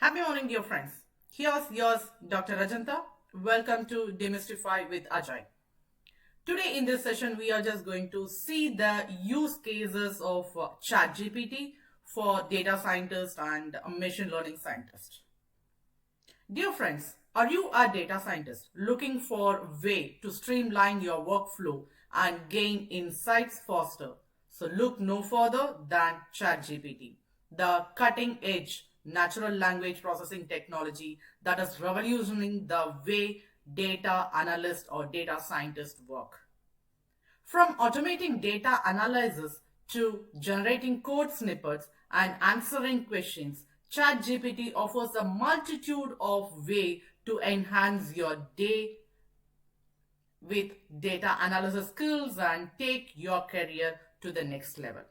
Happy morning, dear friends. Here's yours, Dr. Rajanta. Welcome to Demystify with Ajay. Today in this session, we are just going to see the use cases of ChatGPT for data scientists and machine learning scientists. Dear friends, are you a data scientist looking for a way to streamline your workflow and gain insights faster? So look no further than ChatGPT, the cutting edge natural language processing technology that is revolutionizing the way data analysts or data scientists work. From automating data analysis to generating code snippets and answering questions, ChatGPT offers a multitude of ways to enhance your day with data analysis skills and take your career to the next level.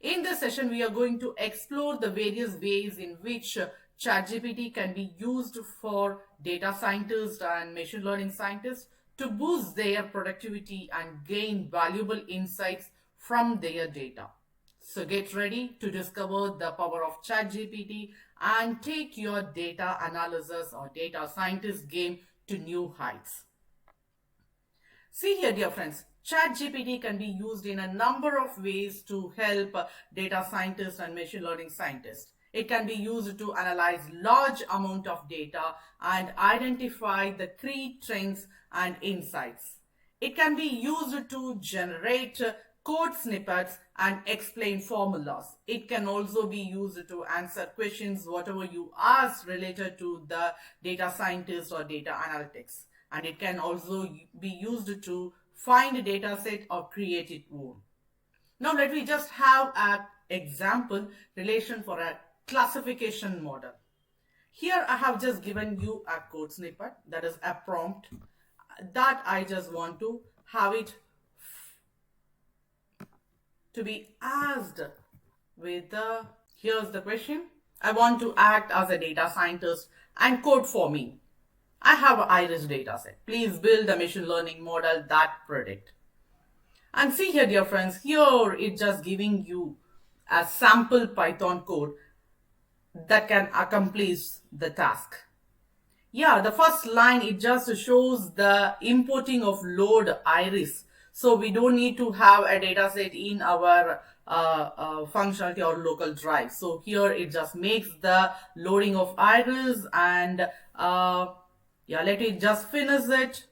In this session, we are going to explore the various ways in which ChatGPT can be used for data scientists and machine learning scientists to boost their productivity and gain valuable insights from their data. So get ready to discover the power of ChatGPT and take your data analysis or data scientist game to new heights. See here, dear friends, ChatGPT can be used in a number of ways to help data scientists and machine learning scientists. It can be used to analyze large amount of data and identify the key trends and insights. It can be used to generate code snippets and explain formulas. It can also be used to answer questions, whatever you ask related to the data scientist or data analytics. And it can also be used to find a data set or create its own. Now let me just have an example relation for a classification model. Here I have just given you a code snippet, that is a prompt that I just want to have it to be asked with here's the question. I want to act as a data scientist and code for me. I have an iris dataset. Please build a machine learning model that predict. And see here, dear friends, here it's just giving you a sample Python code that can accomplish the task. Yeah, the first line, it just shows the importing of load iris. So we don't need to have a dataset in our functionality or local drive. So here it just makes the loading of iris and yeah, let me just finish it.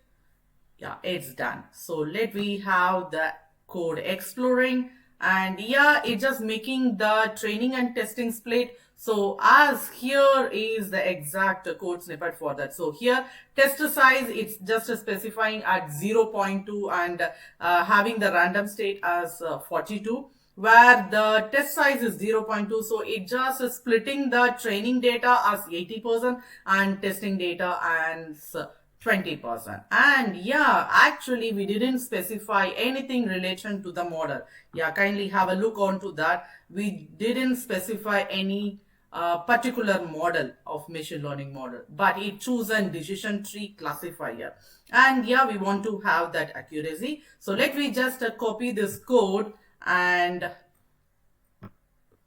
Yeah, it's done. So let me have the code exploring, and yeah, it's just making the training and testing split. So as here is the exact code snippet for that. So here test size, it's just specifying at 0.2 and having the random state as 42, where the test size is 0.2. So it just is splitting the training data as 80% and testing data as 20%. And yeah, actually we didn't specify anything relation to the model. Yeah, kindly have a look onto that. We didn't specify any particular model of machine learning model, but it chooses a decision tree classifier. And yeah, we want to have that accuracy. So let me just copy this code and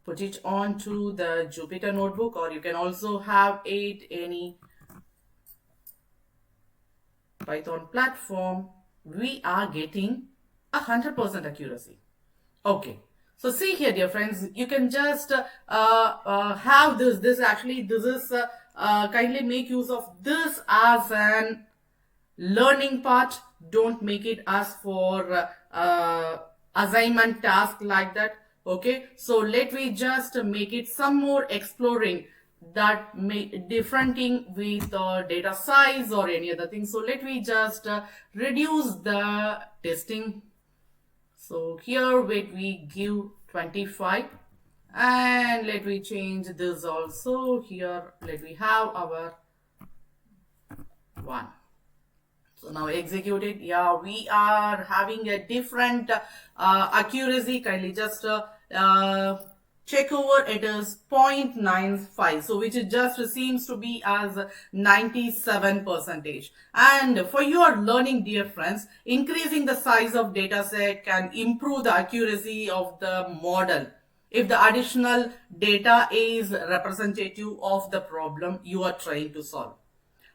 put it onto the Jupyter notebook, or you can also have it any Python platform. We are getting 100% accuracy. Okay. So see here, dear friends, you can just have this. This is kindly make use of this as an learning part. Don't make it as for assignment task like that. Okay. So let me just make it some more exploring that differenting with data size or any other thing. So let me just reduce the testing. So here we give 25, and let me change this also. Here let me have our 1. So now execute it. Yeah, we are having a different accuracy. Kindly just check over, it is 0.95, so which it just seems to be as 97%. And for your learning, dear friends, increasing the size of data set can improve the accuracy of the model. if the additional data is representative of the problem you are trying to solve.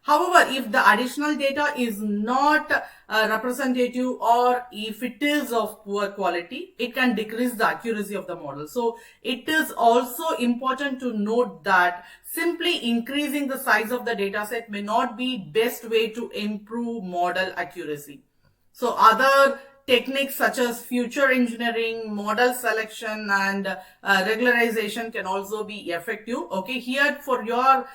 However, if the additional data is not representative or if it is of poor quality, it can decrease the accuracy of the model. So it is also important to note that simply increasing the size of the data set may not be best way to improve model accuracy. So other techniques such as future engineering, model selection, and regularization can also be effective. Okay, here for your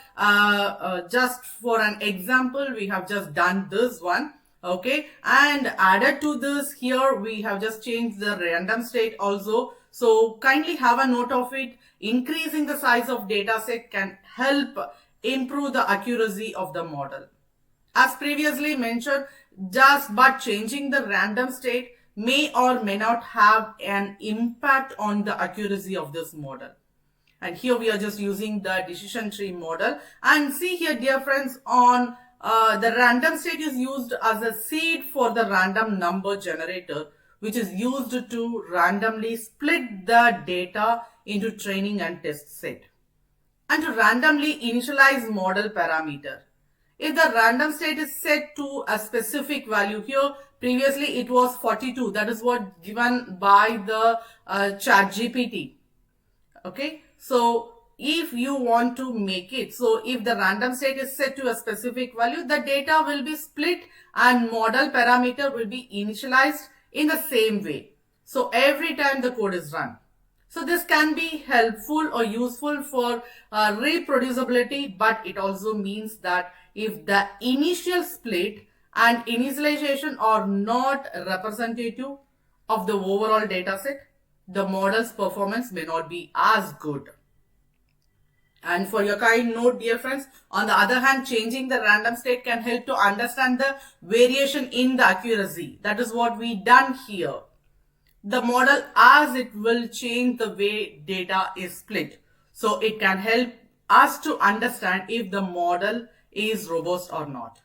just for an example, we have just done this one. Okay, and added to this here we have just changed the random state also. So kindly have a note of it. Increasing the size of data set can help improve the accuracy of the model. As previously mentioned, just but changing the random state may or may not have an impact on the accuracy of this model. And here we are just using the decision tree model. And see here, dear friends, on the random state is used as a seed for the random number generator, which is used to randomly split the data into training and test set, and to randomly initialize model parameter. If the random state is set to a specific value, here previously it was 42, that is what given by the ChatGPT. Okay, so if you want to make it, so if the random state is set to a specific value, the data will be split and model parameter will be initialized in the same way. So every time the code is run. So this can be helpful or useful for reproducibility, but it also means that if the initial split and initialization are not representative of the overall data set, the model's performance may not be as good. And for your kind note, dear friends, on the other hand, changing the random state can help to understand the variation in the accuracy. That is what we done here. The model, as it will change the way data is split. So it can help us to understand if the model is robust or not.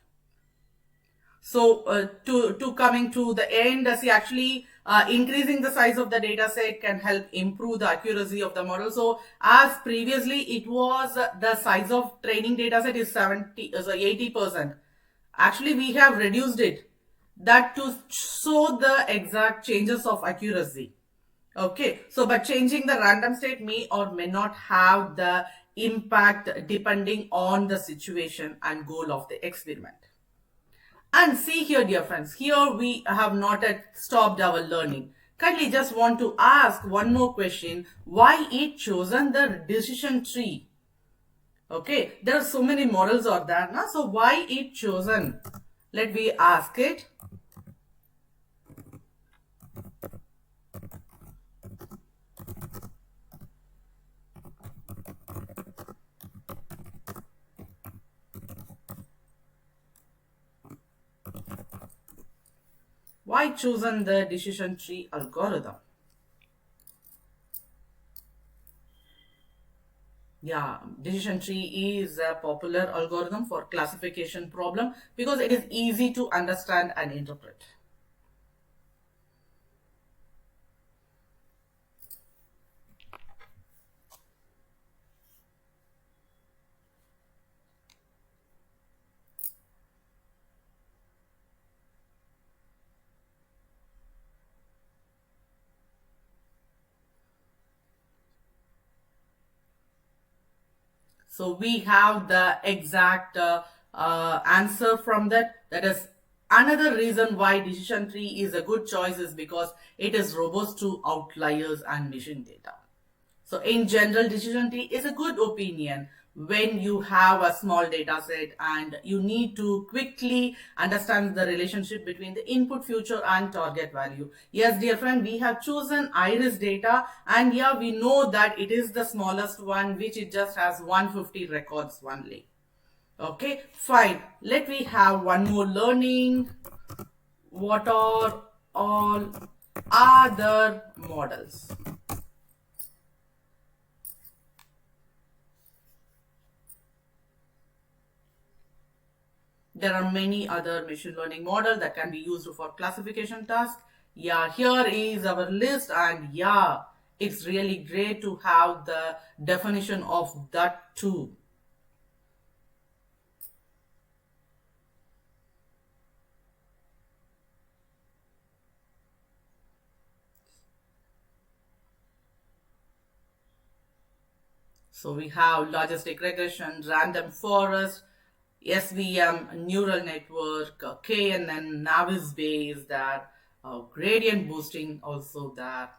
So to coming to the end, see actually increasing the size of the data set can help improve the accuracy of the model. So as previously it was the size of training data set is 80%. Actually we have reduced it, that to show the exact changes of accuracy. Okay, so but changing the random state may or may not have the impact depending on the situation and goal of the experiment. And see here, dear friends, here we have not yet stopped our learning. Kindly just want to ask one more question. Why it chosen the decision tree? Okay, there are so many models out there now. So why it chosen? Let me ask it. Why chosen the decision tree algorithm? Yeah, decision tree is a popular algorithm for classification problem because it is easy to understand and interpret. So we have the exact answer from that. That is another reason why decision tree is a good choice is because it is robust to outliers and machine data. So in general, decision tree is a good opinion when you have a small data set and you need to quickly understand the relationship between the input feature and target value. Yes, dear friend, we have chosen iris data, and yeah, we know that it is the smallest one, which it just has 150 records only. Okay, fine. Let me have one more learning. What are all other models? There are many other machine learning models that can be used for classification tasks. Yeah, here is our list, and yeah, it's really great to have the definition of that too. So we have logistic regression, random forest, SVM, neural network, KNN, Navis Bayes, that gradient boosting also that.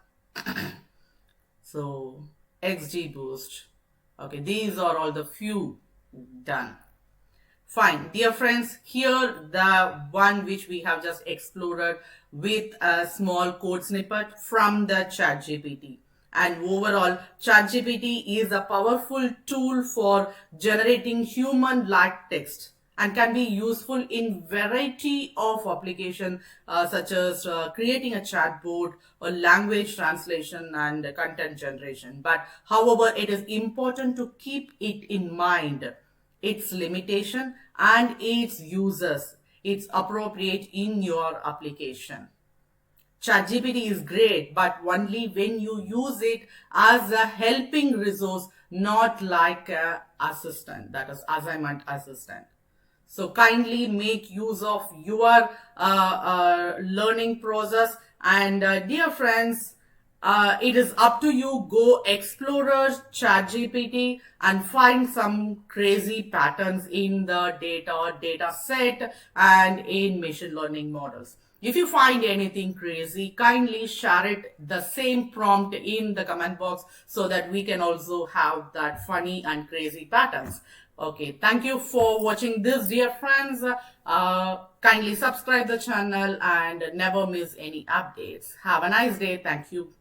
So XGBoost. Okay, these are all the few done. Fine, dear friends, here the one which we have just explored with a small code snippet from the ChatGPT. And overall, ChatGPT is a powerful tool for generating human-like text and can be useful in variety of applications such as creating a chatbot or language translation and content generation. But however, it is important to keep it in mind its limitation and its users. It's appropriate in your application. ChatGPT is great, but only when you use it as a helping resource, not like a assistant, that is assignment assistant. So kindly make use of your learning process. And dear friends, it is up to you. Go explore ChatGPT and find some crazy patterns in the data set and in machine learning models. If you find anything crazy, kindly share it the same prompt in the comment box so that we can also have that funny and crazy patterns. Okay, thank you for watching this, dear friends. Kindly subscribe the channel and never miss any updates. Have a nice day. Thank you.